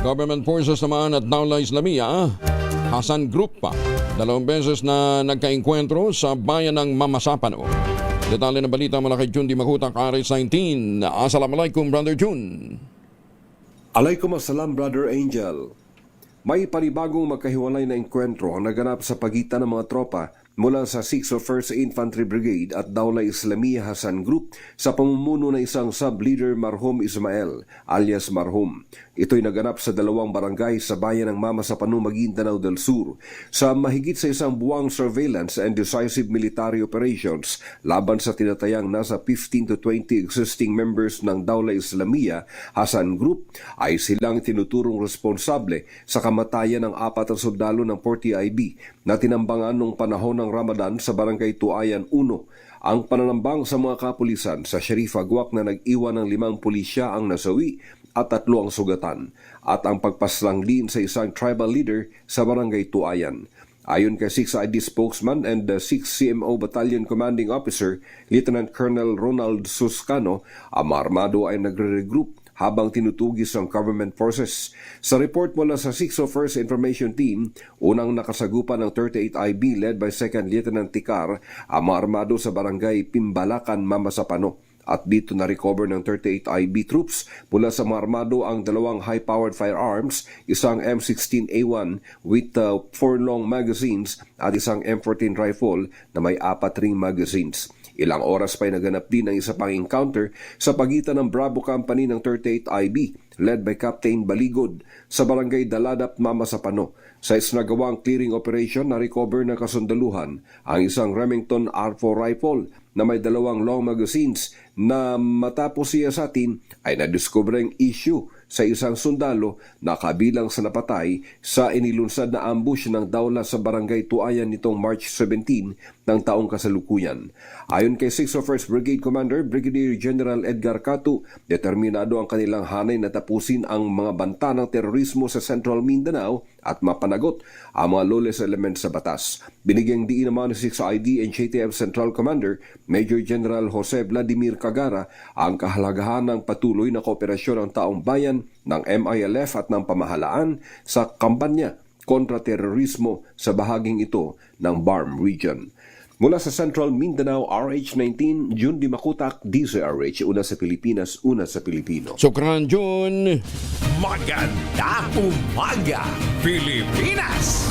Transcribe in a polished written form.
Government forces naman at Dawla Islamia, Hasan Group pa. 2 beses na nagkaengkwentro sa bayan ng Mamasapano. Detalye ng balita mula kay Jun Di Makutak, RS19. Assalamualaikum, Brother Jun. Alaikum assalam, Brother Angel. May panibagong magkahiwalay na engkwentro ang naganap sa pagitan ng mga tropa mula sa 601st Infantry Brigade at Dawla Islamia Hasan Group sa pamumuno ng isang sub-leader Marhum Ismael alias Marhum. Ito'y naganap sa 2 barangay sa bayan ng Mamasapano, Maguindanao del Sur sa mahigit sa 1 buwang surveillance and decisive military operations laban sa tinatayang nasa 15 to 20 existing members ng Dawla Islamia Hasan Group ay silang tinuturong responsable sa kamatayan ng 4 na sundalo ng 40IB na tinambangan noong panahon ng Ramadan sa Barangay Tuayan 1. Ang pananambang sa mga kapulisan sa Sharif Aguac na nag-iwan ng 5 pulisya ang nasawi at 3 ang sugatan at ang pagpaslanglin sa isang tribal leader sa Barangay Tuayan. Ayon kay 6ID spokesman and 6 CMO Battalion Commanding Officer Lieutenant Colonel Ronald Suscano, ang armado ay nagre-regroup habang tinutugis ang government forces. Sa report mula sa 601st Information Team, unang nakasagupan ng 38IB led by 2nd Lieutenant Tikar ang mga armado sa barangay Pimbalakan, Mamasapano. At dito na-recover ng 38IB troops mula sa mga armado ang 2 high-powered firearms, isang M16A1 with 4 long magazines at isang M14 rifle na may 4 ring magazines. Ilang oras pa'y naganap din ang isa pang encounter sa pagitan ng Bravo Company ng 38IB led by Captain Baligod sa barangay Daladap, Mamasapano. Sa isinagawang clearing operation, na-recover na kasundaluhan ang isang Remington R4 rifle na may 2 long magazines na matapos siya sa atin ay nadiskubreng issue sa isang sundalo na kabilang sa napatay sa inilunsad na ambush ng Dawla sa Barangay Tuayan nitong March 17 ng taong kasalukuyan. Ayon kay 601st Brigade Commander Brigadier General Edgar Catu, determinado ang kanilang hanay na tapusin ang mga banta ng terorismo sa Central Mindanao at mapanagot ang mga lawless elements sa batas. Binigyang diin naman ni 6ID and JTF Central Commander Major General Jose Vladimir Cagara ang kahalagahan ng patuloy na kooperasyon ng taong bayan ng MILF at ng pamahalaan sa kampanya kontra terorismo sa bahaging ito ng BARM region. Mula sa Central Mindanao, RH19, Jun Di Makutak, DZRH, una sa Pilipinas, una sa Pilipino. Sukran, Jun. Magandang umaga, Pilipinas!